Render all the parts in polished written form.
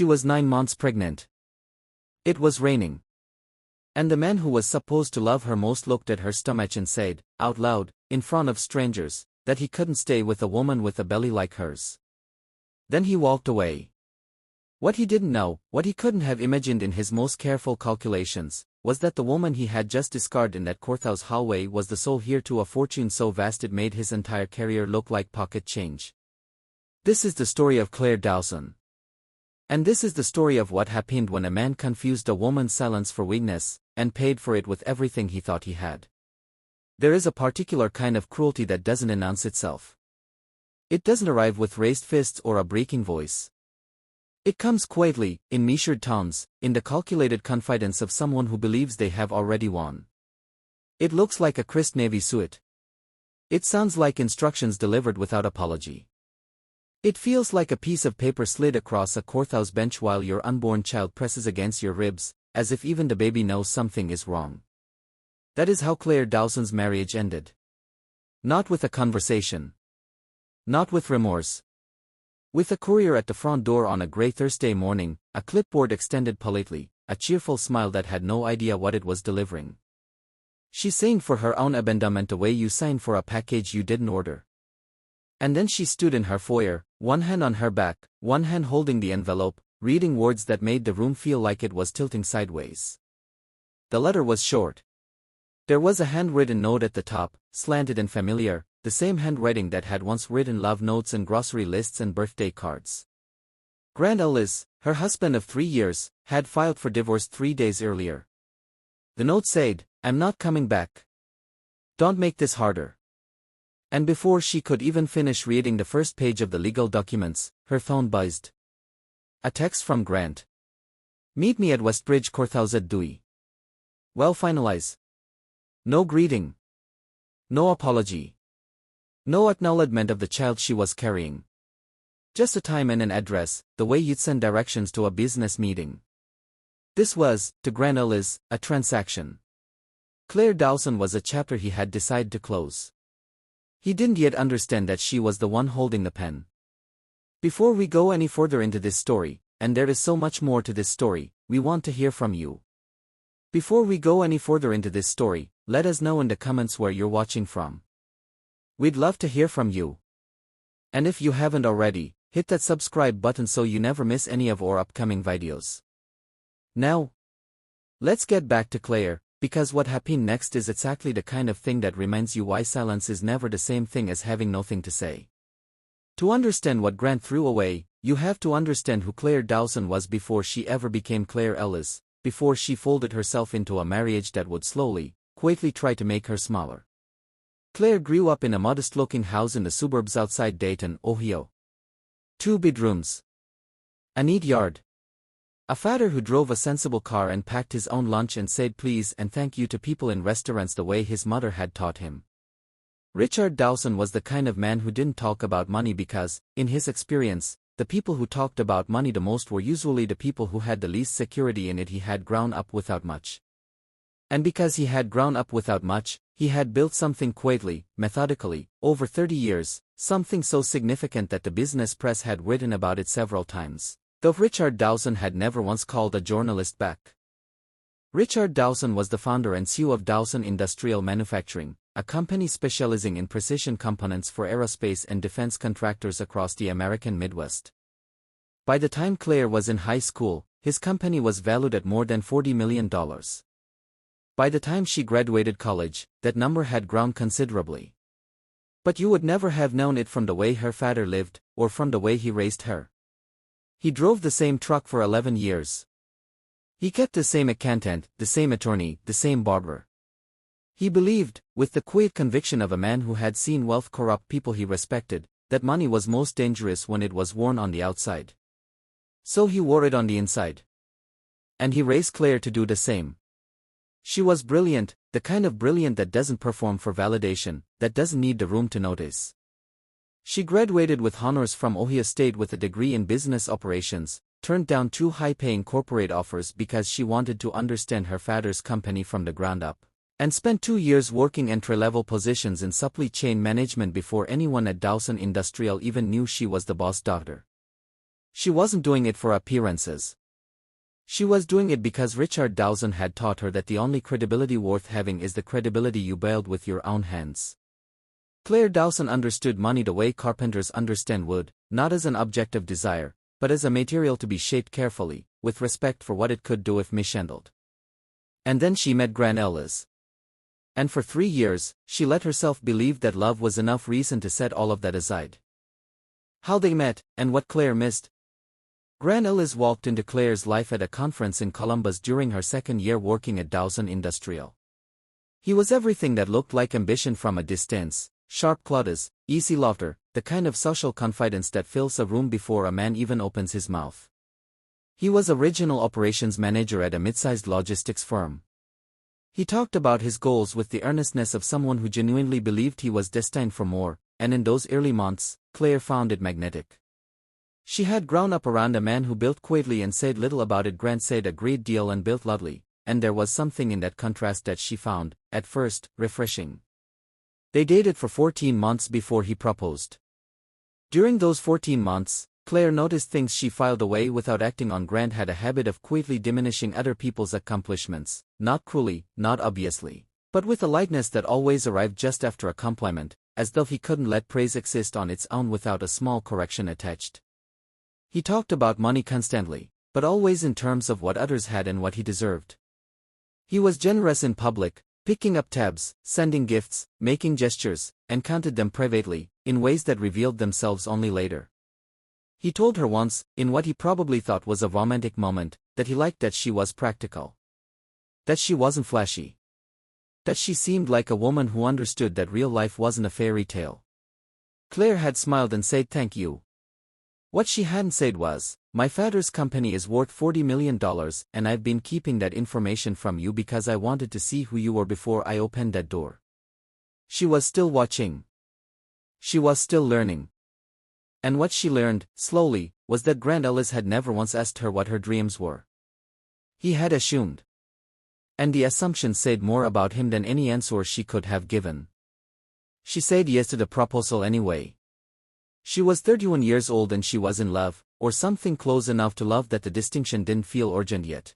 She was 9 months pregnant. It was raining. And the man who was supposed to love her most looked at her stomach and said, out loud, in front of strangers, that he couldn't stay with a woman with a belly like hers. Then he walked away. What he didn't know, what he couldn't have imagined in his most careful calculations, was that the woman he had just discarded in that courthouse hallway was the sole heir to a fortune so vast it made his entire career look like pocket change. This is the story of Claire Dawson. And this is the story of what happened when a man confused a woman's silence for weakness, and paid for it with everything he thought he had. There is a particular kind of cruelty that doesn't announce itself. It doesn't arrive with raised fists or a breaking voice. It comes quietly, in measured tones, in the calculated confidence of someone who believes they have already won. It looks like a crisp navy suit. It sounds like instructions delivered without apology. It feels like a piece of paper slid across a courthouse bench while your unborn child presses against your ribs, as if even the baby knows something is wrong. That is how Claire Dawson's marriage ended. Not with a conversation. Not with remorse. With a courier at the front door on a grey Thursday morning, a clipboard extended politely, a cheerful smile that had no idea what it was delivering. She signed for her own abandonment the way you sign for a package you didn't order. And then she stood in her foyer, one hand on her back, one hand holding the envelope, reading words that made the room feel like it was tilting sideways. The letter was short. There was a handwritten note at the top, slanted and familiar, the same handwriting that had once written love notes and grocery lists and birthday cards. Grant Ellis, her husband of 3 years, had filed for divorce 3 days earlier. The note said, "I'm not coming back. Don't make this harder." And before she could even finish reading the first page of the legal documents, her phone buzzed. A text from Grant. "Meet me at Westbridge Courthouse at Dewey." Well, finalize. No greeting. No apology. No acknowledgement of the child she was carrying. Just a time and an address, the way you'd send directions to a business meeting. This was, to Grant Ellis, a transaction. Claire Dawson was a chapter he had decided to close. He didn't yet understand that she was the one holding the pen. Before we go any further into this story, and there is so much more to this story, we want to hear from you. Before we go any further into this story, let us know in the comments where you're watching from. We'd love to hear from you. And if you haven't already, hit that subscribe button so you never miss any of our upcoming videos. Now, let's get back to Claire, because what happened next is exactly the kind of thing that reminds you why silence is never the same thing as having nothing to say. To understand what Grant threw away, you have to understand who Claire Dawson was before she ever became Claire Ellis, before she folded herself into a marriage that would slowly, quietly try to make her smaller. Claire grew up in a modest-looking house in the suburbs outside Dayton, Ohio. 2 bedrooms. A neat yard. A father who drove a sensible car and packed his own lunch and said please and thank you to people in restaurants the way his mother had taught him. Richard Dawson was the kind of man who didn't talk about money because, in his experience, the people who talked about money the most were usually the people who had the least security in it. He had grown up without much. And because he had grown up without much, he had built something quietly, methodically, over 30 years, something so significant that the business press had written about it several times, though Richard Dawson had never once called a journalist back. Richard Dawson was the founder and CEO of Dawson Industrial Manufacturing, a company specializing in precision components for aerospace and defense contractors across the American Midwest. By the time Claire was in high school, his company was valued at more than $40 million. By the time she graduated college, that number had grown considerably. But you would never have known it from the way her father lived, or from the way he raised her. He drove the same truck for 11 years. He kept the same accountant, the same attorney, the same barber. He believed, with the quiet conviction of a man who had seen wealth corrupt people he respected, that money was most dangerous when it was worn on the outside. So he wore it on the inside. And he raised Claire to do the same. She was brilliant, the kind of brilliant that doesn't perform for validation, that doesn't need the room to notice. She graduated with honors from Ohio State with a degree in business operations, turned down 2 high-paying corporate offers because she wanted to understand her father's company from the ground up, and spent 2 years working entry-level positions in supply chain management before anyone at Dawson Industrial even knew she was the boss daughter. She wasn't doing it for appearances. She was doing it because Richard Dawson had taught her that the only credibility worth having is the credibility you build with your own hands. Claire Dawson understood money the way carpenters understand wood, not as an object of desire, but as a material to be shaped carefully, with respect for what it could do if mishandled. And then she met Grant Ellis. And for 3 years, she let herself believe that love was enough reason to set all of that aside. How they met, and what Claire missed. Grant Ellis walked into Claire's life at a conference in Columbus during her second year working at Dawson Industrial. He was everything that looked like ambition from a distance, sharp clauses, easy laughter, the kind of social confidence that fills a room before a man even opens his mouth. He was a regional operations manager at a mid-sized logistics firm. He talked about his goals with the earnestness of someone who genuinely believed he was destined for more, and in those early months, Claire found it magnetic. She had grown up around a man who built quietly and said little about it. Grant said a great deal and built loudly, and there was something in that contrast that she found, at first, refreshing. They dated for 14 months before he proposed. During those 14 months, Claire noticed things she filed away without acting on. Grant had a habit of quietly diminishing other people's accomplishments, not cruelly, not obviously, but with a lightness that always arrived just after a compliment, as though he couldn't let praise exist on its own without a small correction attached. He talked about money constantly, but always in terms of what others had and what he deserved. He was generous in public, picking up tabs, sending gifts, making gestures, and counted them privately, in ways that revealed themselves only later. He told her once, in what he probably thought was a romantic moment, that he liked that she was practical. That she wasn't flashy. That she seemed like a woman who understood that real life wasn't a fairy tale. Claire had smiled and said thank you. What she hadn't said was, my father's company is worth $40 million, and I've been keeping that information from you because I wanted to see who you were before I opened that door. She was still watching. She was still learning. And what she learned, slowly, was that Grant Ellis had never once asked her what her dreams were. He had assumed. And the assumption said more about him than any answer she could have given. She said yes to the proposal anyway. She was 31 years old and she was in love, or something close enough to love that the distinction didn't feel urgent yet.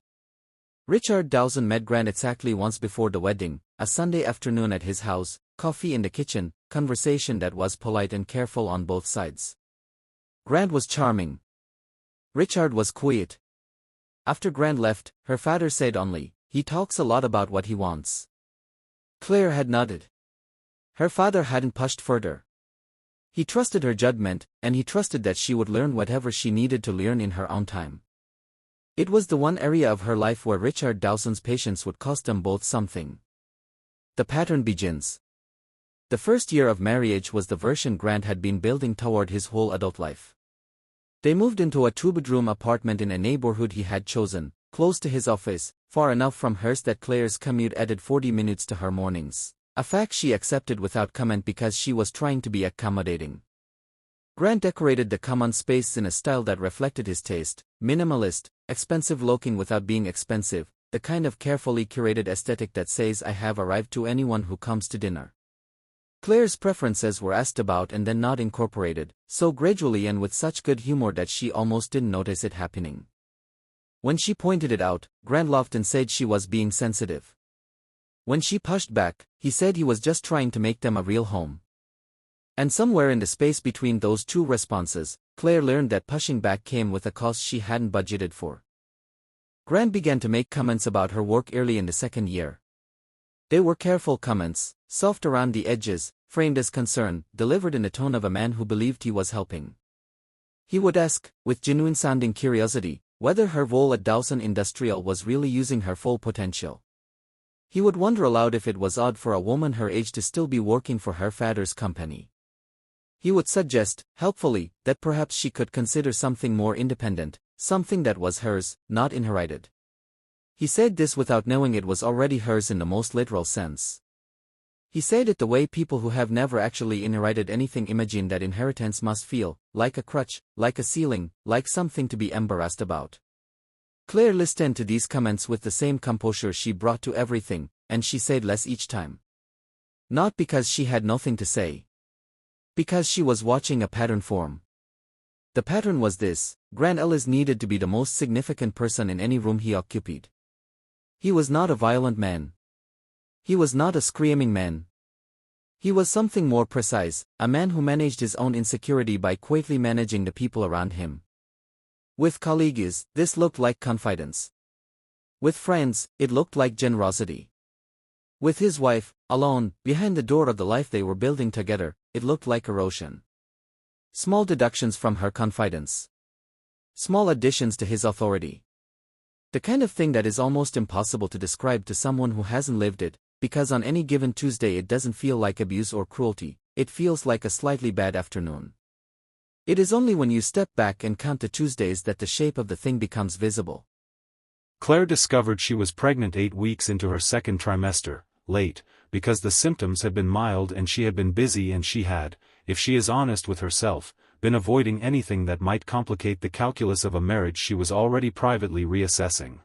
Richard Dawson met Grant exactly once before the wedding, a Sunday afternoon at his house, coffee in the kitchen, conversation that was polite and careful on both sides. Grant was charming. Richard was quiet. After Grant left, her father said only, he talks a lot about what he wants. Claire had nodded. Her father hadn't pushed further. He trusted her judgment, and he trusted that she would learn whatever she needed to learn in her own time. It was the one area of her life where Richard Dawson's patience would cost them both something. The pattern begins. The first year of marriage was the version Grant had been building toward his whole adult life. They moved into a two-bedroom apartment in a neighborhood he had chosen, close to his office, far enough from hers that Claire's commute added 40 minutes to her mornings. A fact she accepted without comment because she was trying to be accommodating. Grant decorated the common space in a style that reflected his taste, minimalist, expensive-looking without being expensive, the kind of carefully curated aesthetic that says I have arrived to anyone who comes to dinner. Claire's preferences were asked about and then not incorporated, so gradually and with such good humor that she almost didn't notice it happening. When she pointed it out, Grant laughed and said she was being sensitive. When she pushed back, he said he was just trying to make them a real home. And somewhere in the space between those two responses, Claire learned that pushing back came with a cost she hadn't budgeted for. Grant began to make comments about her work early in the second year. They were careful comments, soft around the edges, framed as concern, delivered in the tone of a man who believed he was helping. He would ask, with genuine-sounding curiosity, whether her role at Dawson Industrial was really using her full potential. He would wonder aloud if it was odd for a woman her age to still be working for her father's company. He would suggest, helpfully, that perhaps she could consider something more independent, something that was hers, not inherited. He said this without knowing it was already hers in the most literal sense. He said it the way people who have never actually inherited anything imagine that inheritance must feel, like a crutch, like a ceiling, like something to be embarrassed about. Claire listened to these comments with the same composure she brought to everything, and she said less each time. Not because she had nothing to say. Because she was watching a pattern form. The pattern was this: Grant Ellis needed to be the most significant person in any room he occupied. He was not a violent man. He was not a screaming man. He was something more precise, a man who managed his own insecurity by quietly managing the people around him. With colleagues, this looked like confidence. With friends, it looked like generosity. With his wife, alone, behind the door of the life they were building together, it looked like erosion. Small deductions from her confidence. Small additions to his authority. The kind of thing that is almost impossible to describe to someone who hasn't lived it, because on any given Tuesday it doesn't feel like abuse or cruelty, it feels like a slightly bad afternoon. It is only when you step back and count the Tuesdays that the shape of the thing becomes visible. Claire discovered she was pregnant 8 weeks into her second trimester, late, because the symptoms had been mild and she had been busy, and she had, if she is honest with herself, been avoiding anything that might complicate the calculus of a marriage she was already privately reassessing.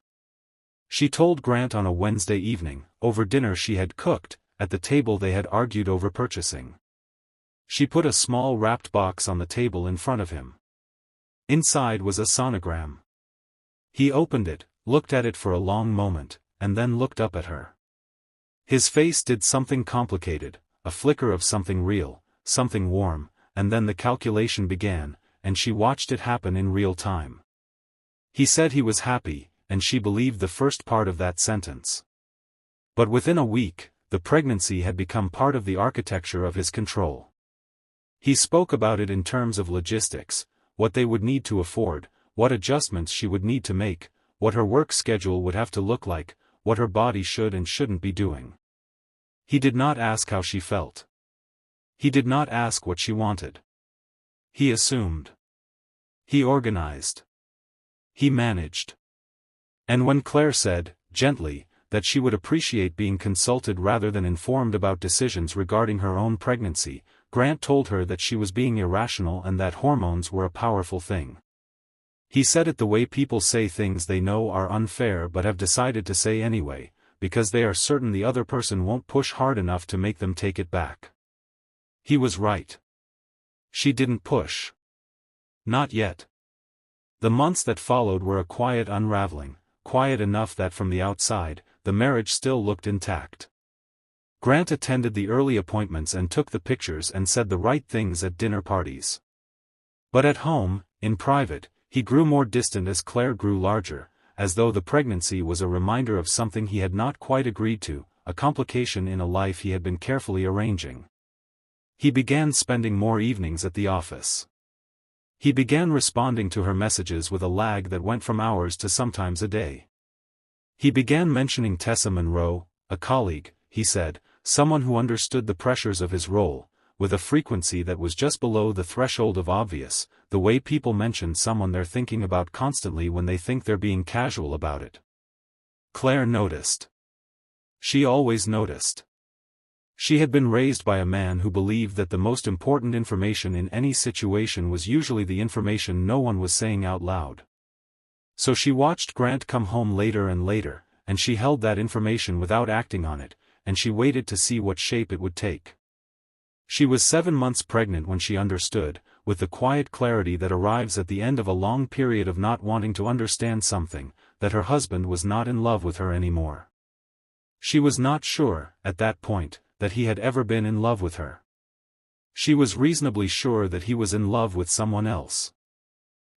She told Grant on a Wednesday evening, over dinner she had cooked, at the table they had argued over purchasing. She put a small wrapped box on the table in front of him. Inside was a sonogram. He opened it, looked at it for a long moment, and then looked up at her. His face did something complicated, a flicker of something real, something warm, and then the calculation began, and she watched it happen in real time. He said he was happy, and she believed the first part of that sentence. But within a week, the pregnancy had become part of the architecture of his control. He spoke about it in terms of logistics, what they would need to afford, what adjustments she would need to make, what her work schedule would have to look like, what her body should and shouldn't be doing. He did not ask how she felt. He did not ask what she wanted. He assumed. He organized. He managed. And when Claire said, gently, that she would appreciate being consulted rather than informed about decisions regarding her own pregnancy, Grant told her that she was being irrational and that hormones were a powerful thing. He said it the way people say things they know are unfair but have decided to say anyway, because they are certain the other person won't push hard enough to make them take it back. He was right. She didn't push. Not yet. The months that followed were a quiet unraveling, quiet enough that from the outside, the marriage still looked intact. Grant attended the early appointments and took the pictures and said the right things at dinner parties. But at home, in private, he grew more distant as Claire grew larger, as though the pregnancy was a reminder of something he had not quite agreed to, a complication in a life he had been carefully arranging. He began spending more evenings at the office. He began responding to her messages with a lag that went from hours to sometimes a day. He began mentioning Tessa Monroe, a colleague, he said, someone who understood the pressures of his role, with a frequency that was just below the threshold of obvious, the way people mention someone they're thinking about constantly when they think they're being casual about it. Claire noticed. She always noticed. She had been raised by a man who believed that the most important information in any situation was usually the information no one was saying out loud. So she watched Grant come home later and later, and she held that information without acting on it, and she waited to see what shape it would take. She was 7 months pregnant when she understood, with the quiet clarity that arrives at the end of a long period of not wanting to understand something, that her husband was not in love with her anymore. She was not sure, at that point, that he had ever been in love with her. She was reasonably sure that he was in love with someone else.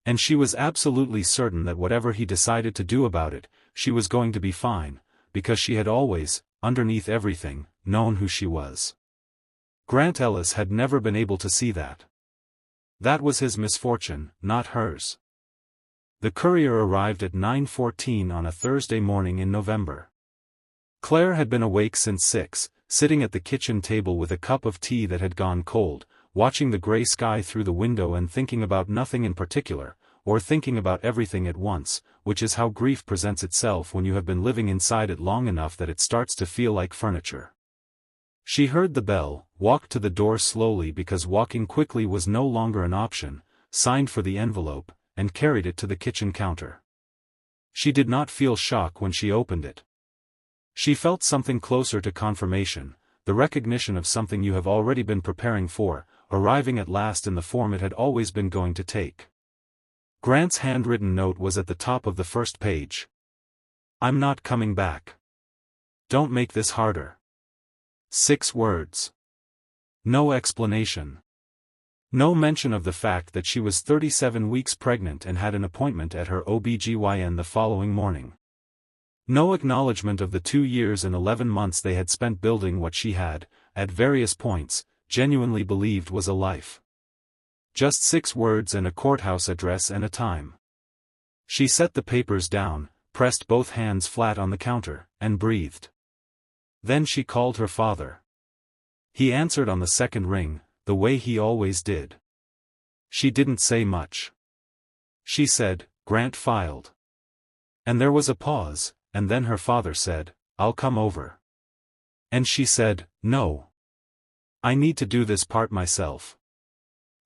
And she was absolutely certain that whatever he decided to do about it, she was going to be fine, because she had always, underneath everything, known who she was. Grant Ellis had never been able to see that. That was his misfortune, not hers. The courier arrived at 9:14 on a Thursday morning in November. Claire had been awake since 6, sitting at the kitchen table with a cup of tea that had gone cold, watching the gray sky through the window and thinking about nothing in particular, or thinking about everything at once, which is how grief presents itself when you have been living inside it long enough that it starts to feel like furniture. She heard the bell, walked to the door slowly because walking quickly was no longer an option, signed for the envelope, and carried it to the kitchen counter. She did not feel shock when she opened it. She felt something closer to confirmation, the recognition of something you have already been preparing for, arriving at last in the form it had always been going to take. Grant's handwritten note was at the top of the first page. "I'm not coming back. Don't make this harder." 6 words. No explanation. No mention of the fact that she was 37 weeks pregnant and had an appointment at her OBGYN the following morning. No acknowledgement of the 2 years and 11 months they had spent building what she had, at various points, genuinely believed was a life. Just 6 words and a courthouse address and a time. She set the papers down, pressed both hands flat on the counter, and breathed. Then she called her father. He answered on the second ring, the way he always did. She didn't say much. She said, "Grant filed." And there was a pause, and then her father said, "I'll come over." And she said, "No. I need to do this part myself."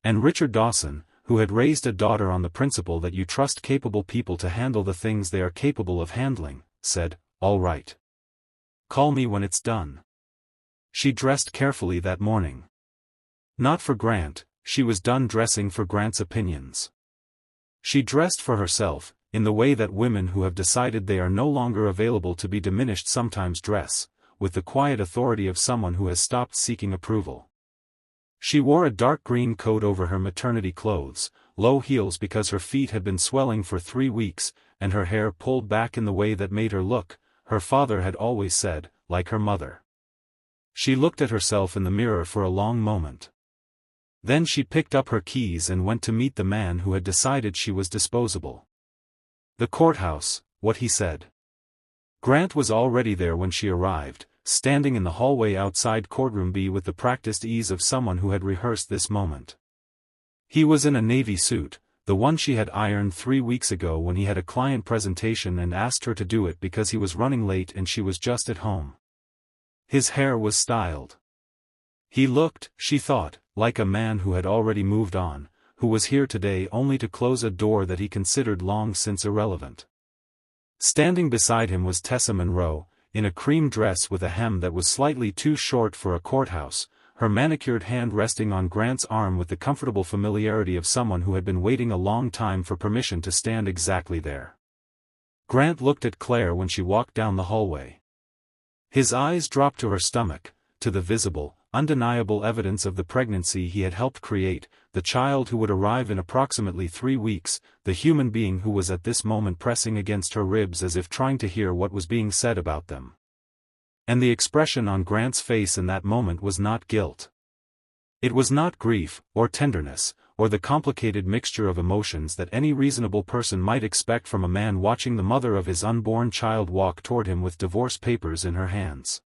And Richard Dawson, who had raised a daughter on the principle that you trust capable people to handle the things they are capable of handling, said, "All right. Call me when it's done." She dressed carefully that morning. Not for Grant, she was done dressing for Grant's opinions. She dressed for herself, in the way that women who have decided they are no longer available to be diminished sometimes dress, with the quiet authority of someone who has stopped seeking approval. She wore a dark green coat over her maternity clothes, low heels because her feet had been swelling for 3 weeks, and her hair pulled back in the way that made her look, her father had always said, like her mother. She looked at herself in the mirror for a long moment. Then she picked up her keys and went to meet the man who had decided she was disposable. The courthouse, what he said. Grant was already there when she arrived, standing in the hallway outside courtroom B with the practiced ease of someone who had rehearsed this moment. He was in a navy suit, the one she had ironed 3 weeks ago when he had a client presentation and asked her to do it because he was running late and she was just at home. His hair was styled. He looked, she thought, like a man who had already moved on, who was here today only to close a door that he considered long since irrelevant. Standing beside him was Tessa Monroe, in a cream dress with a hem that was slightly too short for a courthouse, her manicured hand resting on Grant's arm with the comfortable familiarity of someone who had been waiting a long time for permission to stand exactly there. Grant looked at Claire when she walked down the hallway. His eyes dropped to her stomach, to the visible, undeniable evidence of the pregnancy he had helped create, the child who would arrive in approximately 3 weeks, the human being who was at this moment pressing against her ribs as if trying to hear what was being said about them. And the expression on Grant's face in that moment was not guilt. It was not grief, or tenderness, or the complicated mixture of emotions that any reasonable person might expect from a man watching the mother of his unborn child walk toward him with divorce papers in her hands.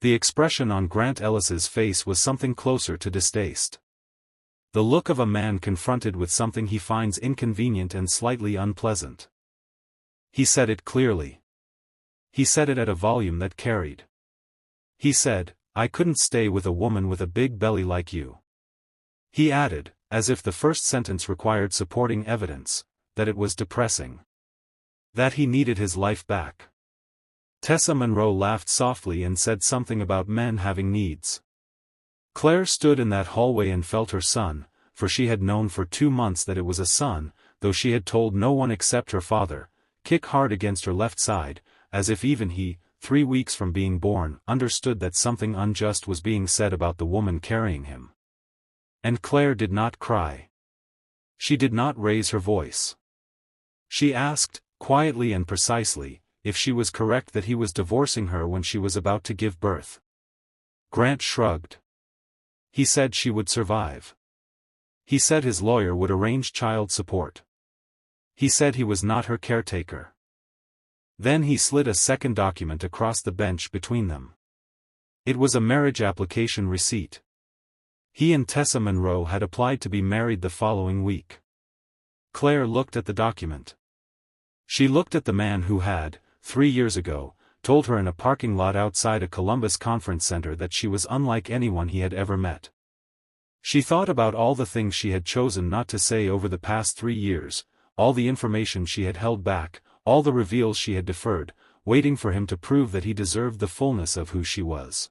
The expression on Grant Ellis's face was something closer to distaste. The look of a man confronted with something he finds inconvenient and slightly unpleasant. He said it clearly. He said it at a volume that carried. He said, "I couldn't stay with a woman with a big belly like you." He added, as if the first sentence required supporting evidence, that it was depressing. That he needed his life back. Tessa Monroe laughed softly and said something about men having needs. Claire stood in that hallway and felt her son, for she had known for 2 months that it was a son, though she had told no one except her father, kick hard against her left side, as if even he, 3 weeks from being born, understood that something unjust was being said about the woman carrying him. And Claire did not cry. She did not raise her voice. She asked, quietly and precisely, if she was correct that he was divorcing her when she was about to give birth. Grant shrugged. He said she would survive. He said his lawyer would arrange child support. He said he was not her caretaker. Then he slid a second document across the bench between them. It was a marriage application receipt. He and Tessa Monroe had applied to be married the following week. Claire looked at the document. She looked at the man who had, 3 years ago, told her in a parking lot outside a Columbus conference center that she was unlike anyone he had ever met. She thought about all the things she had chosen not to say over the past 3 years, all the information she had held back, all the reveals she had deferred, waiting for him to prove that he deserved the fullness of who she was.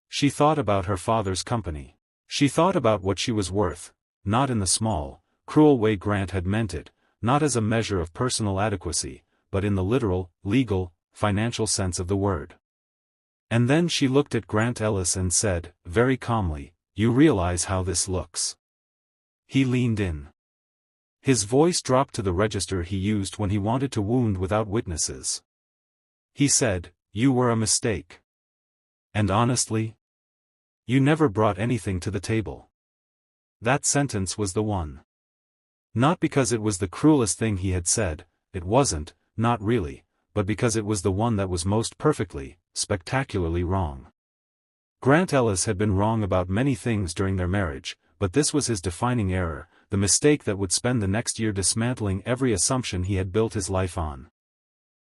She thought about her father's company. She thought about what she was worth, not in the small, cruel way Grant had meant it, not as a measure of personal adequacy, but in the literal, legal, financial sense of the word. And then she looked at Grant Ellis and said, very calmly, "You realize how this looks." He leaned in. His voice dropped to the register he used when he wanted to wound without witnesses. He said, "You were a mistake. And honestly, you never brought anything to the table." That sentence was the one. Not because it was the cruelest thing he had said, it wasn't, not really, but because it was the one that was most perfectly, spectacularly wrong. Grant Ellis had been wrong about many things during their marriage, but this was his defining error, the mistake that would spend the next year dismantling every assumption he had built his life on.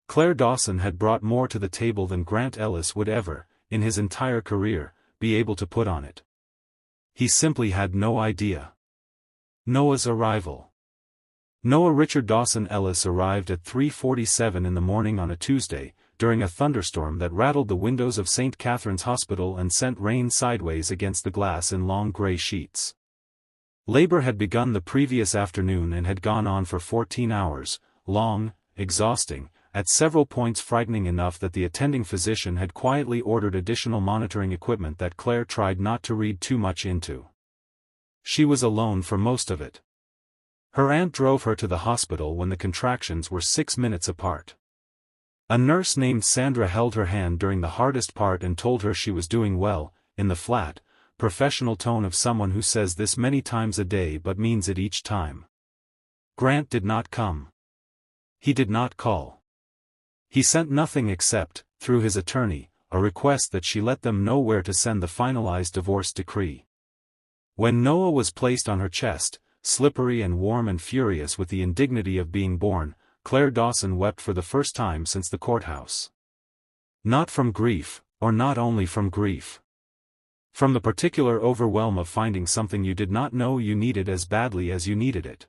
Claire Dawson had brought more to the table than Grant Ellis would ever, in his entire career, be able to put on it. He simply had no idea. Noah's arrival. Noah Richard Dawson Ellis arrived at 3:47 in the morning on a Tuesday, during a thunderstorm that rattled the windows of St. Catherine's Hospital and sent rain sideways against the glass in long gray sheets. Labor had begun the previous afternoon and had gone on for 14 hours, long, exhausting, at several points frightening enough that the attending physician had quietly ordered additional monitoring equipment that Claire tried not to read too much into. She was alone for most of it. Her aunt drove her to the hospital when the contractions were 6 minutes apart. A nurse named Sandra held her hand during the hardest part and told her she was doing well, in the flat, professional tone of someone who says this many times a day but means it each time. Grant did not come. He did not call. He sent nothing except, through his attorney, a request that she let them know where to send the finalized divorce decree. When Noah was placed on her chest, slippery and warm and furious with the indignity of being born, Claire Dawson wept for the first time since the courthouse. Not from grief, or not only from grief. From the particular overwhelm of finding something you did not know you needed as badly as you needed it.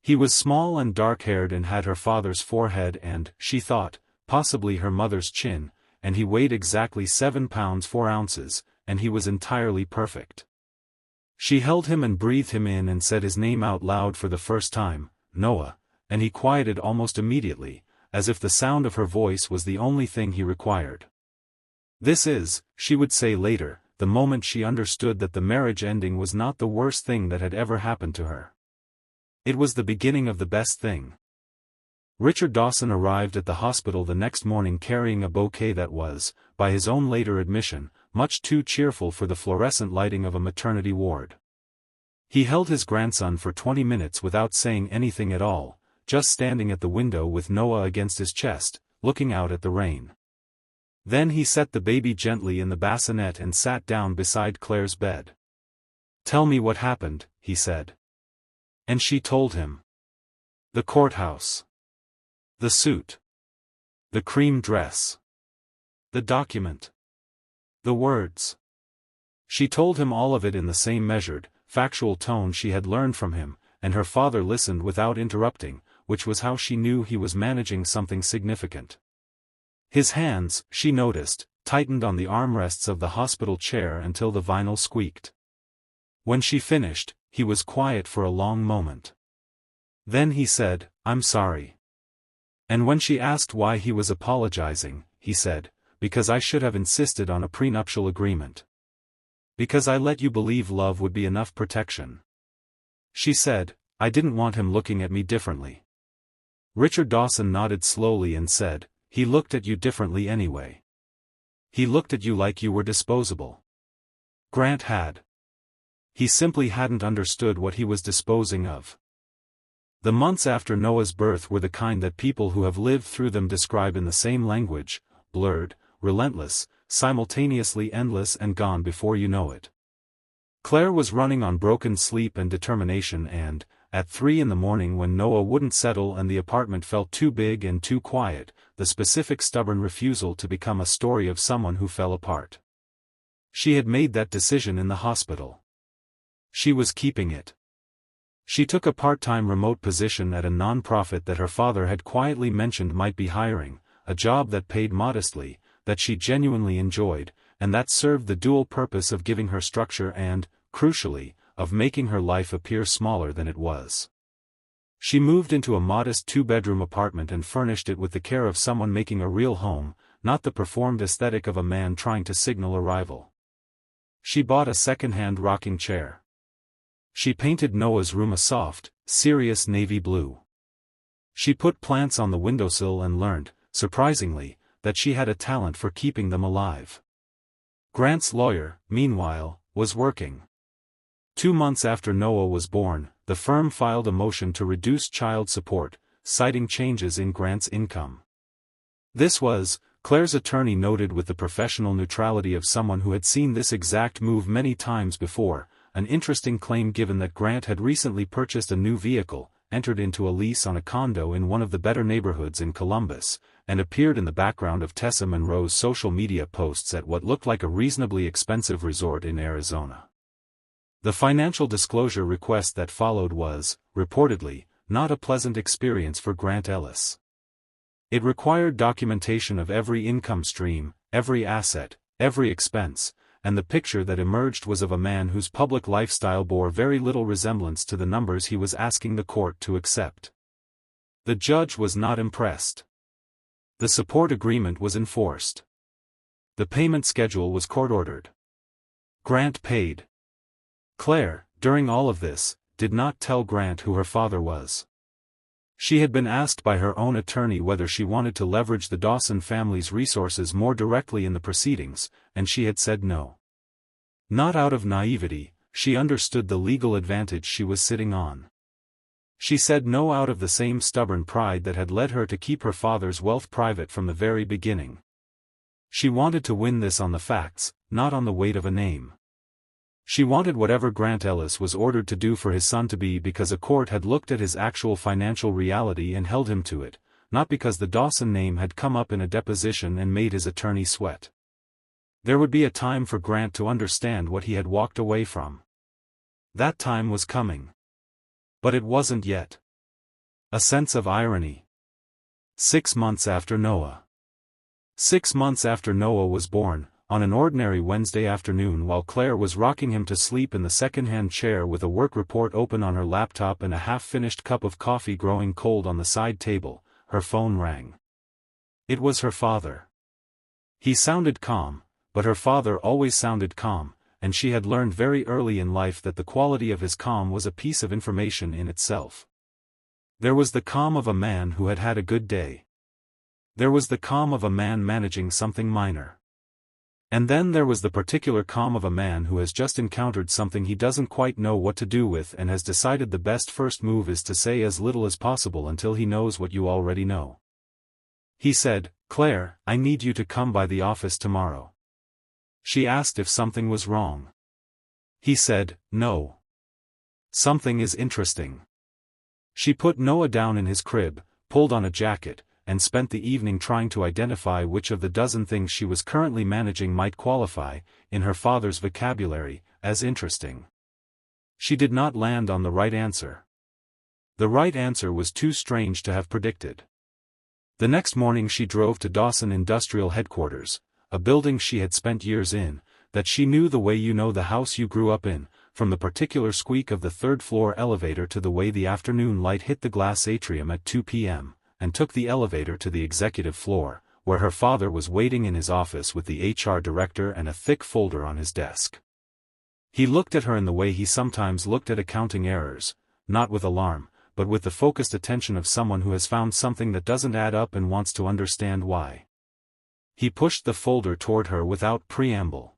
He was small and dark-haired and had her father's forehead and, she thought, possibly her mother's chin, and he weighed exactly 7 pounds 4 ounces, and he was entirely perfect. She held him and breathed him in and said his name out loud for the first time, Noah, and he quieted almost immediately, as if the sound of her voice was the only thing he required. This is, she would say later, the moment she understood that the marriage ending was not the worst thing that had ever happened to her. It was the beginning of the best thing. Richard Dawson arrived at the hospital the next morning carrying a bouquet that was, by his own later admission, much too cheerful for the fluorescent lighting of a maternity ward. He held his grandson for 20 minutes without saying anything at all, just standing at the window with Noah against his chest, looking out at the rain. Then he set the baby gently in the bassinet and sat down beside Claire's bed. "Tell me what happened," he said. And she told him. The courthouse. The suit. The cream dress. The document. The words. She told him all of it in the same measured, factual tone she had learned from him, and her father listened without interrupting, which was how she knew he was managing something significant. His hands, she noticed, tightened on the armrests of the hospital chair until the vinyl squeaked. When she finished, he was quiet for a long moment. Then he said, "I'm sorry." And when she asked why he was apologizing, he said, "Because I should have insisted on a prenuptial agreement. Because I let you believe love would be enough protection." She said, "I didn't want him looking at me differently." Richard Dawson nodded slowly and said, "He looked at you differently anyway. He looked at you like you were disposable." Grant had. He simply hadn't understood what he was disposing of. The months after Noah's birth were the kind that people who have lived through them describe in the same language, blurred, relentless, simultaneously endless and gone before you know it. Claire was running on broken sleep and determination and, at 3 in the morning when Noah wouldn't settle and the apartment felt too big and too quiet, the specific stubborn refusal to become a story of someone who fell apart. She had made that decision in the hospital. She was keeping it. She took a part-time remote position at a non-profit that her father had quietly mentioned might be hiring, a job that paid modestly, that she genuinely enjoyed, and that served the dual purpose of giving her structure and, crucially, of making her life appear smaller than it was. She moved into a modest 2-bedroom apartment and furnished it with the care of someone making a real home, not the performed aesthetic of a man trying to signal arrival. She bought a second-hand rocking chair. She painted Noah's room a soft, serious navy blue. She put plants on the windowsill and learned, surprisingly, that she had a talent for keeping them alive. Grant's lawyer, meanwhile, was working. 2 months after Noah was born, the firm filed a motion to reduce child support, citing changes in Grant's income. This was, Claire's attorney noted with the professional neutrality of someone who had seen this exact move many times before, an interesting claim given that Grant had recently purchased a new vehicle, entered into a lease on a condo in one of the better neighborhoods in Columbus, and appeared in the background of Tessa Monroe's social media posts at what looked like a reasonably expensive resort in Arizona. The financial disclosure request that followed was, reportedly, not a pleasant experience for Grant Ellis. It required documentation of every income stream, every asset, every expense, and the picture that emerged was of a man whose public lifestyle bore very little resemblance to the numbers he was asking the court to accept. The judge was not impressed. The support agreement was enforced. The payment schedule was court-ordered. Grant paid. Claire, during all of this, did not tell Grant who her father was. She had been asked by her own attorney whether she wanted to leverage the Dawson family's resources more directly in the proceedings, and she had said no. Not out of naivety, she understood the legal advantage she was sitting on. She said no out of the same stubborn pride that had led her to keep her father's wealth private from the very beginning. She wanted to win this on the facts, not on the weight of a name. She wanted whatever Grant Ellis was ordered to do for his son to be because a court had looked at his actual financial reality and held him to it, not because the Dawson name had come up in a deposition and made his attorney sweat. There would be a time for Grant to understand what he had walked away from. That time was coming. But it wasn't yet. A sense of irony. 6 months after Noah. 6 months after Noah was born, on an ordinary Wednesday afternoon while Claire was rocking him to sleep in the second-hand chair with a work report open on her laptop and a half-finished cup of coffee growing cold on the side table, her phone rang. It was her father. He sounded calm, but her father always sounded calm, and she had learned very early in life that the quality of his calm was a piece of information in itself. There was the calm of a man who had had a good day. There was the calm of a man managing something minor. And then there was the particular calm of a man who has just encountered something he doesn't quite know what to do with and has decided the best first move is to say as little as possible until he knows what you already know. He said, "Claire, I need you to come by the office tomorrow." She asked if something was wrong. He said, "No. Something is interesting." She put Noah down in his crib, pulled on a jacket, and spent the evening trying to identify which of the dozen things she was currently managing might qualify, in her father's vocabulary, as interesting. She did not land on the right answer. The right answer was too strange to have predicted. The next morning she drove to Dawson Industrial Headquarters, a building she had spent years in, that she knew the way you know the house you grew up in, from the particular squeak of the third-floor elevator to the way the afternoon light hit the glass atrium at 2 p.m., and took the elevator to the executive floor, where her father was waiting in his office with the HR director and a thick folder on his desk. He looked at her in the way he sometimes looked at accounting errors, not with alarm, but with the focused attention of someone who has found something that doesn't add up and wants to understand why. He pushed the folder toward her without preamble.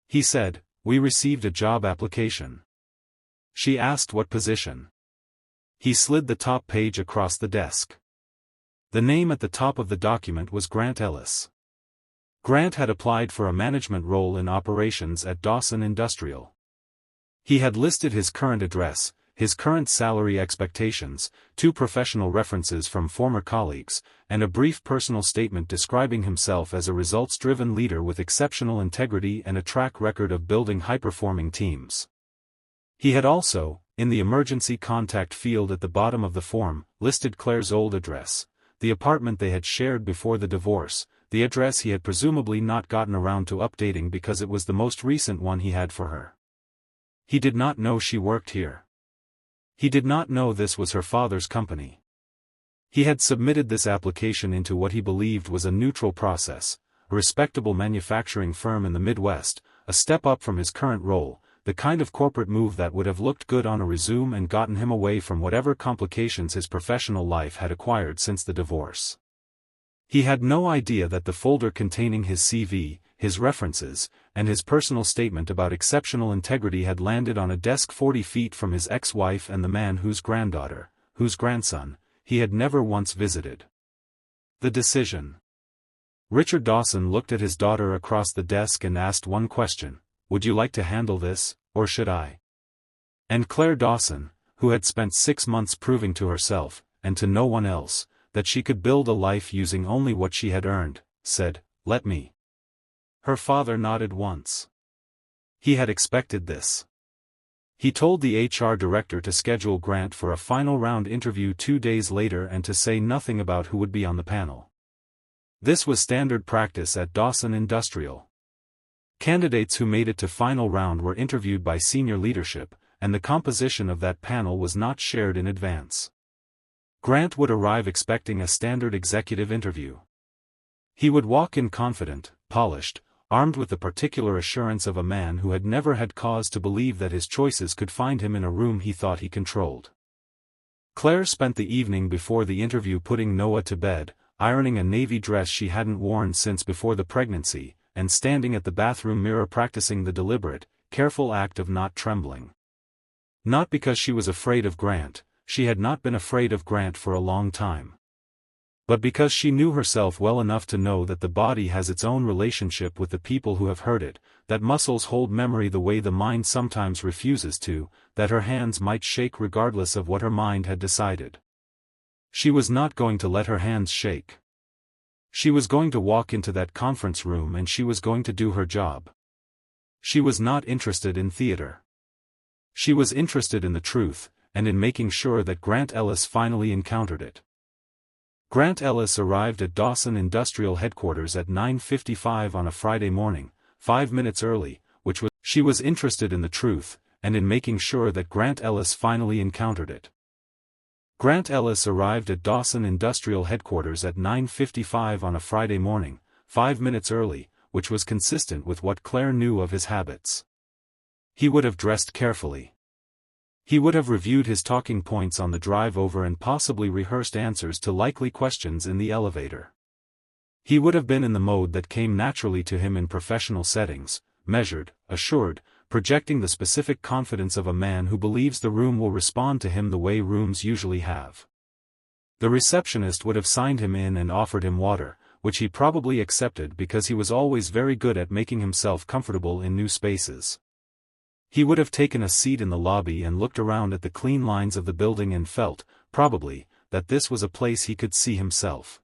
He said, "We received a job application." She asked what position. He slid the top page across the desk. The name at the top of the document was Grant Ellis. Grant had applied for a management role in operations at Dawson Industrial. He had listed his current address, his current salary expectations, 2 professional references from former colleagues, and a brief personal statement describing himself as a results-driven leader with exceptional integrity and a track record of building high-performing teams. He had also, in the emergency contact field at the bottom of the form, listed Claire's old address, the apartment they had shared before the divorce, the address he had presumably not gotten around to updating because it was the most recent one he had for her. He did not know she worked here. He did not know this was her father's company. He had submitted this application into what he believed was a neutral process, a respectable manufacturing firm in the Midwest, a step up from his current role, the kind of corporate move that would have looked good on a resume and gotten him away from whatever complications his professional life had acquired since the divorce. He had no idea that the folder containing his CV, his references, and his personal statement about exceptional integrity had landed on a desk 40 feet from his ex-wife and the man whose grandson, he had never once visited. The decision. Richard Dawson looked at his daughter across the desk and asked one question: "Would you like to handle this, or should I?" And Claire Dawson, who had spent 6 months proving to herself, and to no one else, that she could build a life using only what she had earned, said, "Let me." Her father nodded once. He had expected this. He told the HR director to schedule Grant for a final round interview 2 days later and to say nothing about who would be on the panel. This was standard practice at Dawson Industrial. Candidates who made it to final round were interviewed by senior leadership, and the composition of that panel was not shared in advance. Grant would arrive expecting a standard executive interview. He would walk in confident, polished, armed with the particular assurance of a man who had never had cause to believe that his choices could find him in a room he thought he controlled. Claire spent the evening before the interview putting Noah to bed, ironing a navy dress she hadn't worn since before the pregnancy, and standing at the bathroom mirror practicing the deliberate, careful act of not trembling. Not because she was afraid of Grant, she had not been afraid of Grant for a long time. But because she knew herself well enough to know that the body has its own relationship with the people who have heard it, that muscles hold memory the way the mind sometimes refuses to, that her hands might shake regardless of what her mind had decided. She was not going to let her hands shake. She was going to walk into that conference room and she was going to do her job. She was not interested in theater. She was interested in the truth, and in making sure that Grant Ellis finally encountered it. Grant Ellis arrived at Dawson Industrial Headquarters at 9:55 on a Friday morning, 5 minutes early, she was interested in the truth, and in making sure that Grant Ellis finally encountered it. Grant Ellis arrived at Dawson Industrial Headquarters at 9:55 on a Friday morning, 5 minutes early, which was consistent with what Claire knew of his habits. He would have dressed carefully. He would have reviewed his talking points on the drive over and possibly rehearsed answers to likely questions in the elevator. He would have been in the mode that came naturally to him in professional settings, measured, assured, projecting the specific confidence of a man who believes the room will respond to him the way rooms usually have. The receptionist would have signed him in and offered him water, which he probably accepted because he was always very good at making himself comfortable in new spaces. He would have taken a seat in the lobby and looked around at the clean lines of the building and felt, probably, that this was a place he could see himself.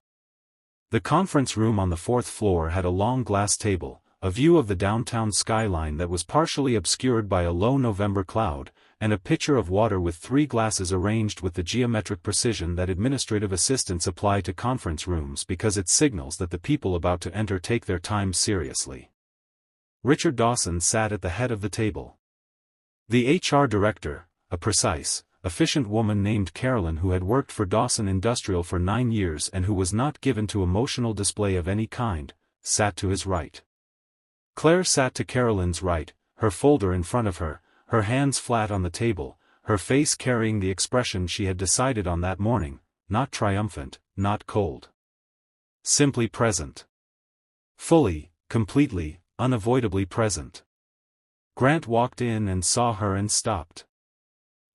The conference room on the 4th floor had a long glass table, a view of the downtown skyline that was partially obscured by a low November cloud, and a pitcher of water with 3 glasses arranged with the geometric precision that administrative assistants apply to conference rooms because it signals that the people about to enter take their time seriously. Richard Dawson sat at the head of the table. The HR director, a precise, efficient woman named Carolyn who had worked for Dawson Industrial for 9 years and who was not given to emotional display of any kind, sat to his right. Claire sat to Carolyn's right, her folder in front of her, her hands flat on the table, her face carrying the expression she had decided on that morning, not triumphant, not cold. Simply present. Fully, completely, unavoidably present. Grant walked in and saw her and stopped.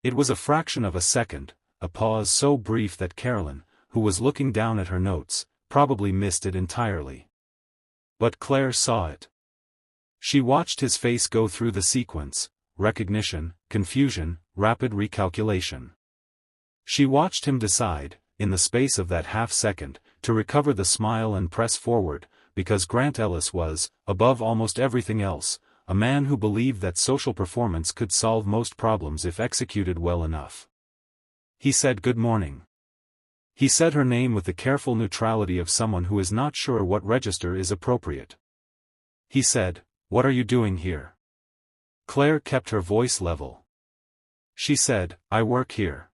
It was a fraction of a second, a pause so brief that Carolyn, who was looking down at her notes, probably missed it entirely. But Claire saw it. She watched his face go through the sequence: recognition, confusion, rapid recalculation. She watched him decide, in the space of that half-second, to recover the smile and press forward, because Grant Ellis was, above almost everything else, a man who believed that social performance could solve most problems if executed well enough. He said good morning. He said her name with the careful neutrality of someone who is not sure what register is appropriate. He said, "What are you doing here?" Claire kept her voice level. She said, "I work here."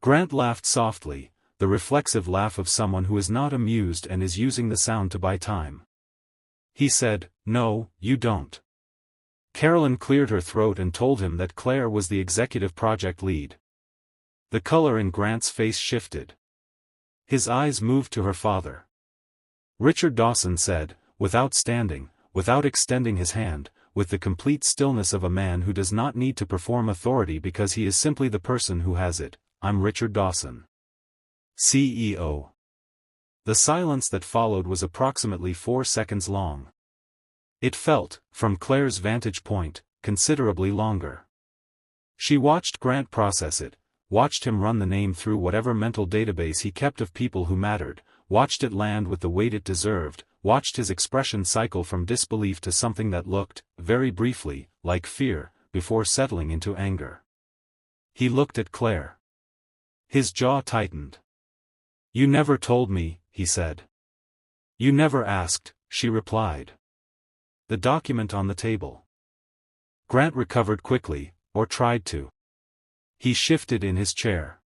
Grant laughed softly, the reflexive laugh of someone who is not amused and is using the sound to buy time. He said, "No, you don't." Carolyn cleared her throat and told him that Claire was the executive project lead. The color in Grant's face shifted. His eyes moved to her father. Richard Dawson said, without extending his hand, with the complete stillness of a man who does not need to perform authority because he is simply the person who has it, "I'm Richard Dawson, CEO." The silence that followed was approximately 4 seconds long. It felt, from Claire's vantage point, considerably longer. She watched Grant process it, watched him run the name through whatever mental database he kept of people who mattered, watched it land with the weight it deserved, watched his expression cycle from disbelief to something that looked, very briefly, like fear, before settling into anger. He looked at Claire. His jaw tightened. "You never told me," he said. "You never asked," she replied. The document on the table. Grant recovered quickly, or tried to. He shifted in his chair.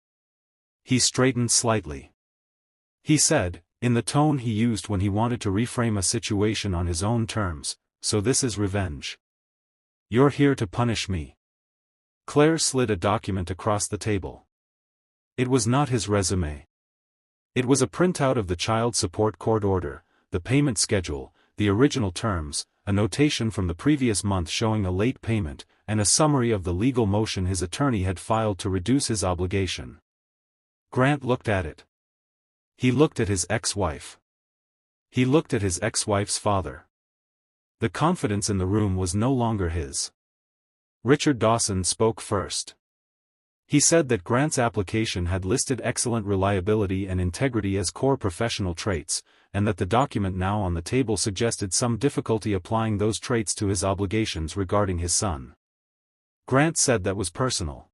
He straightened slightly. He said, in the tone he used when he wanted to reframe a situation on his own terms, "So this is revenge. You're here to punish me." Claire slid a document across the table. It was not his resume. It was a printout of the child support court order, the payment schedule, the original terms, a notation from the previous month showing a late payment, and a summary of the legal motion his attorney had filed to reduce his obligation. Grant looked at it. He looked at his ex-wife. He looked at his ex-wife's father. The confidence in the room was no longer his. Richard Dawson spoke first. He said that Grant's application had listed excellent reliability and integrity as core professional traits, and that the document now on the table suggested some difficulty applying those traits to his obligations regarding his son. Grant said that was personal.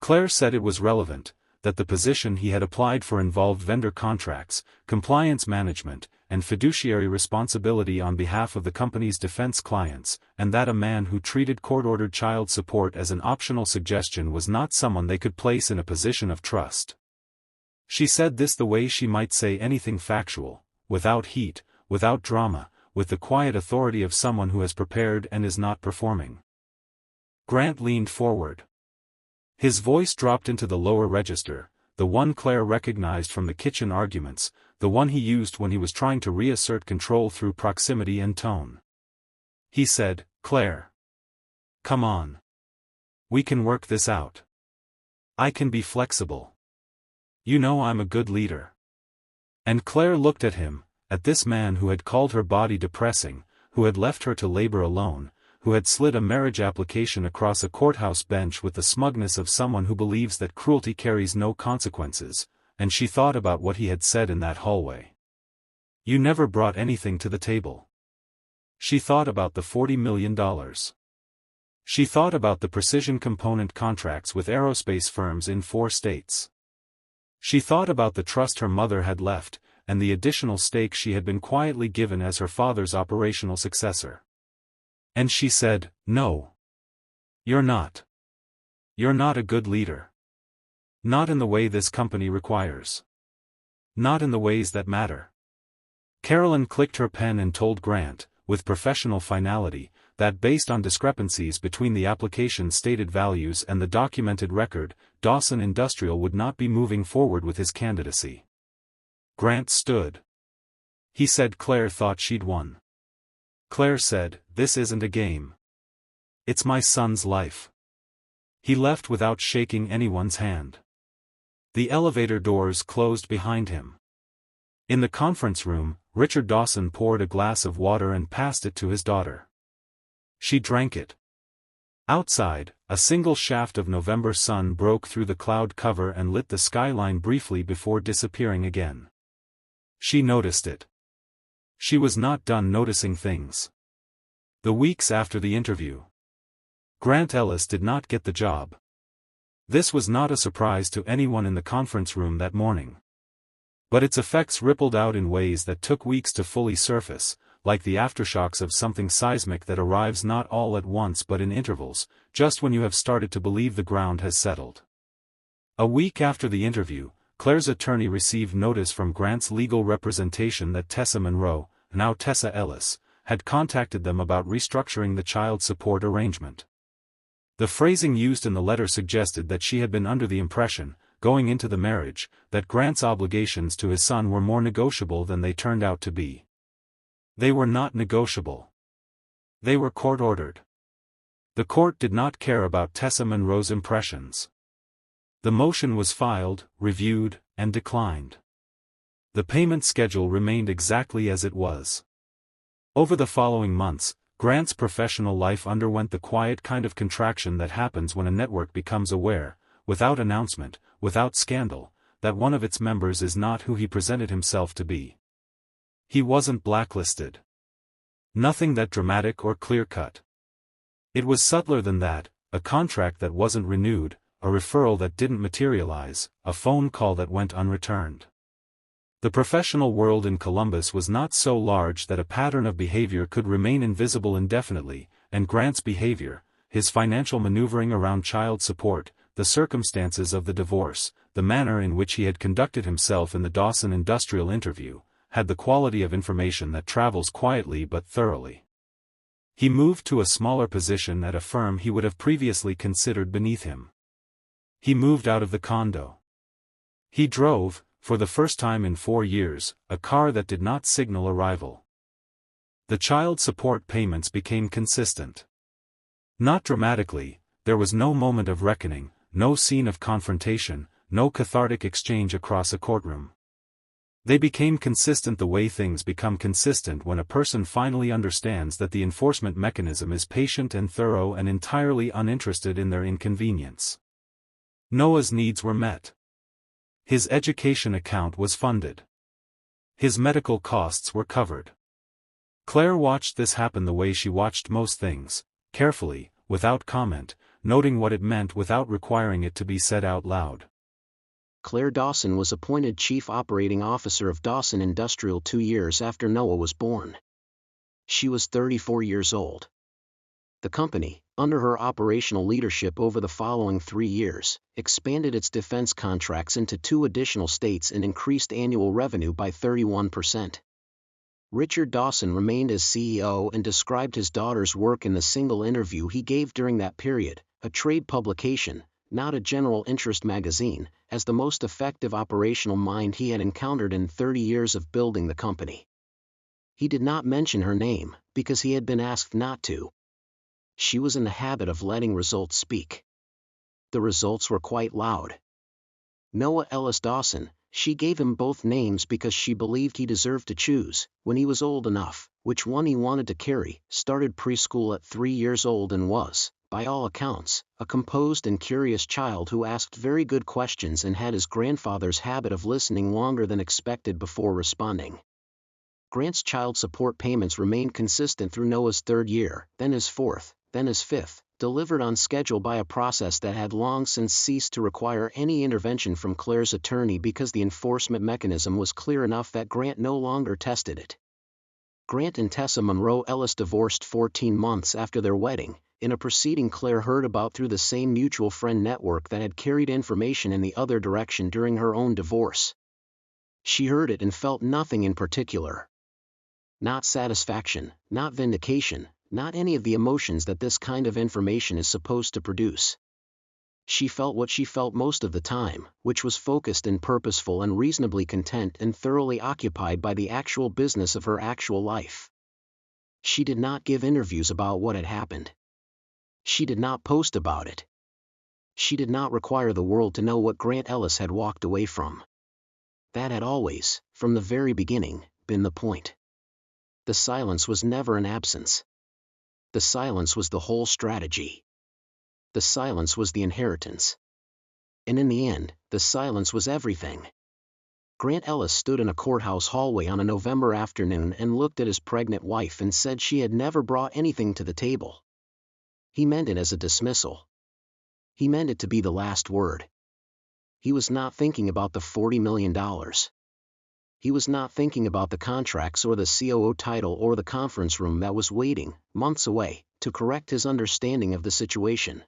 Claire said it was relevant, that the position he had applied for involved vendor contracts, compliance management, and fiduciary responsibility on behalf of the company's defense clients, and that a man who treated court-ordered child support as an optional suggestion was not someone they could place in a position of trust. She said this the way she might say anything factual, without heat, without drama, with the quiet authority of someone who has prepared and is not performing. Grant leaned forward. His voice dropped into the lower register, the one Claire recognized from the kitchen arguments, the one he used when he was trying to reassert control through proximity and tone. He said, "Claire. Come on. We can work this out. I can be flexible. You know I'm a good leader." And Claire looked at him, at this man who had called her body depressing, who had left her to labor alone, who had slid a marriage application across a courthouse bench with the smugness of someone who believes that cruelty carries no consequences, and she thought about what he had said in that hallway. "You never brought anything to the table." She thought about the $40 million. She thought about the precision component contracts with aerospace firms in 4 states. She thought about the trust her mother had left, and the additional stake she had been quietly given as her father's operational successor. And she said, "No. You're not. You're not a good leader. Not in the way this company requires. Not in the ways that matter." Carolyn clicked her pen and told Grant, with professional finality, that based on discrepancies between the application's stated values and the documented record, Dawson Industrial would not be moving forward with his candidacy. Grant stood. He said Claire thought she'd won. Claire said, "This isn't a game. It's my son's life." He left without shaking anyone's hand. The elevator doors closed behind him. In the conference room, Richard Dawson poured a glass of water and passed it to his daughter. She drank it. Outside, a single shaft of November sun broke through the cloud cover and lit the skyline briefly before disappearing again. She noticed it. She was not done noticing things. The weeks after the interview, Grant Ellis did not get the job. This was not a surprise to anyone in the conference room that morning. But its effects rippled out in ways that took weeks to fully surface, like the aftershocks of something seismic that arrives not all at once but in intervals, just when you have started to believe the ground has settled. A week after the interview, Claire's attorney received notice from Grant's legal representation that Tessa Monroe, now Tessa Ellis, had contacted them about restructuring the child support arrangement. The phrasing used in the letter suggested that she had been under the impression, going into the marriage, that Grant's obligations to his son were more negotiable than they turned out to be. They were not negotiable. They were court-ordered. The court did not care about Tessa Monroe's impressions. The motion was filed, reviewed, and declined. The payment schedule remained exactly as it was. Over the following months, Grant's professional life underwent the quiet kind of contraction that happens when a network becomes aware, without announcement, without scandal, that one of its members is not who he presented himself to be. He wasn't blacklisted. Nothing that dramatic or clear-cut. It was subtler than that, a contract that wasn't renewed, a referral that didn't materialize, a phone call that went unreturned. The professional world in Columbus was not so large that a pattern of behavior could remain invisible indefinitely, and Grant's behavior, his financial maneuvering around child support, the circumstances of the divorce, the manner in which he had conducted himself in the Dawson industrial interview, had the quality of information that travels quietly but thoroughly. He moved to a smaller position at a firm he would have previously considered beneath him. He moved out of the condo. He drove, for the first time in 4 years, a car that did not signal arrival. The child support payments became consistent. Not dramatically, there was no moment of reckoning, no scene of confrontation, no cathartic exchange across a courtroom. They became consistent the way things become consistent when a person finally understands that the enforcement mechanism is patient and thorough and entirely uninterested in their inconvenience. Noah's needs were met. His education account was funded. His medical costs were covered. Claire watched this happen the way she watched most things, carefully, without comment, noting what it meant without requiring it to be said out loud. Claire Dawson was appointed Chief Operating Officer of Dawson Industrial 2 years after Noah was born. She was 34 years old. The company, under her operational leadership over the following 3 years, expanded its defense contracts into 2 additional states and increased annual revenue by 31%. Richard Dawson remained as CEO and described his daughter's work in the single interview he gave during that period, a trade publication, not a general interest magazine, as the most effective operational mind he had encountered in 30 years of building the company. He did not mention her name, because he had been asked not to. She was in the habit of letting results speak. The results were quite loud. Noah Ellis Dawson, she gave him both names because she believed he deserved to choose, when he was old enough, which one he wanted to carry, started preschool at 3 years old and was, by all accounts, a composed and curious child who asked very good questions and had his grandfather's habit of listening longer than expected before responding. Grant's child support payments remained consistent through Noah's 3rd year, then his 4th, then his 5th, delivered on schedule by a process that had long since ceased to require any intervention from Claire's attorney because the enforcement mechanism was clear enough that Grant no longer tested it. Grant and Tessa Monroe Ellis divorced 14 months after their wedding, in a proceeding Claire heard about through the same mutual friend network that had carried information in the other direction during her own divorce. She heard it and felt nothing in particular. Not satisfaction, not vindication, not any of the emotions that this kind of information is supposed to produce. She felt what she felt most of the time, which was focused and purposeful and reasonably content and thoroughly occupied by the actual business of her actual life. She did not give interviews about what had happened. She did not post about it. She did not require the world to know what Grant Ellis had walked away from. That had always, from the very beginning, been the point. The silence was never an absence. The silence was the whole strategy. The silence was the inheritance. And in the end, the silence was everything. Grant Ellis stood in a courthouse hallway on a November afternoon and looked at his pregnant wife and said she had never brought anything to the table. He meant it as a dismissal. He meant it to be the last word. He was not thinking about the $40 million. He was not thinking about the contracts or the COO title or the conference room that was waiting, months away, to correct his understanding of the situation.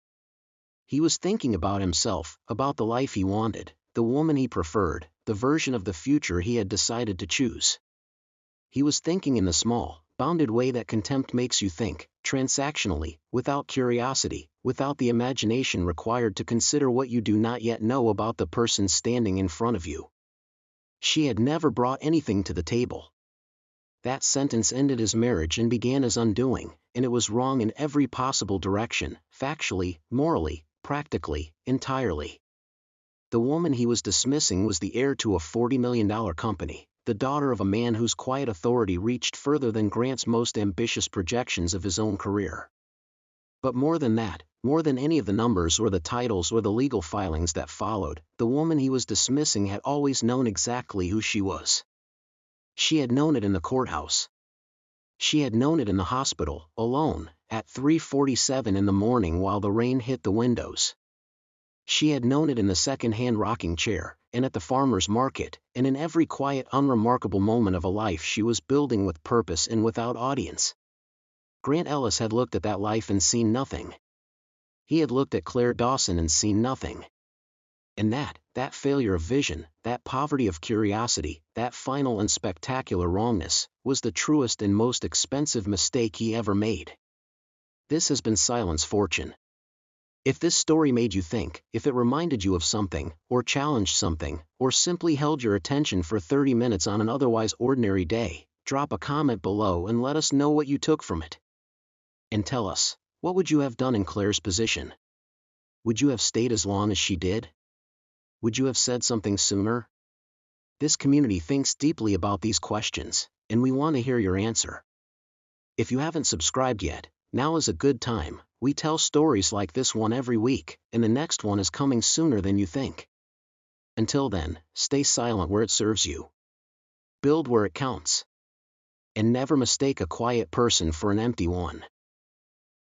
He was thinking about himself, about the life he wanted, the woman he preferred, the version of the future he had decided to choose. He was thinking in the small, bounded way that contempt makes you think, transactionally, without curiosity, without the imagination required to consider what you do not yet know about the person standing in front of you. She had never brought anything to the table. That sentence ended his marriage and began his undoing, and it was wrong in every possible direction, factually, morally, practically, entirely. The woman he was dismissing was the heir to a $40 million company, the daughter of a man whose quiet authority reached further than Grant's most ambitious projections of his own career. But more than that, more than any of the numbers or the titles or the legal filings that followed, the woman he was dismissing had always known exactly who she was. She had known it in the courthouse. She had known it in the hospital, alone, at 3:47 in the morning while the rain hit the windows. She had known it in the second-hand rocking chair, and at the farmer's market, and in every quiet unremarkable moment of a life she was building with purpose and without audience. Grant Ellis had looked at that life and seen nothing. He had looked at Claire Dawson and seen nothing. And that failure of vision, that poverty of curiosity, that final and spectacular wrongness, was the truest and most expensive mistake he ever made. This has been Silence Fortune. If this story made you think, if it reminded you of something, or challenged something, or simply held your attention for 30 minutes on an otherwise ordinary day, drop a comment below and let us know what you took from it. And tell us, what would you have done in Claire's position? Would you have stayed as long as she did? Would you have said something sooner? This community thinks deeply about these questions, and we want to hear your answer. If you haven't subscribed yet, now is a good time. We tell stories like this one every week, and the next one is coming sooner than you think. Until then, stay silent where it serves you. Build where it counts. And never mistake a quiet person for an empty one.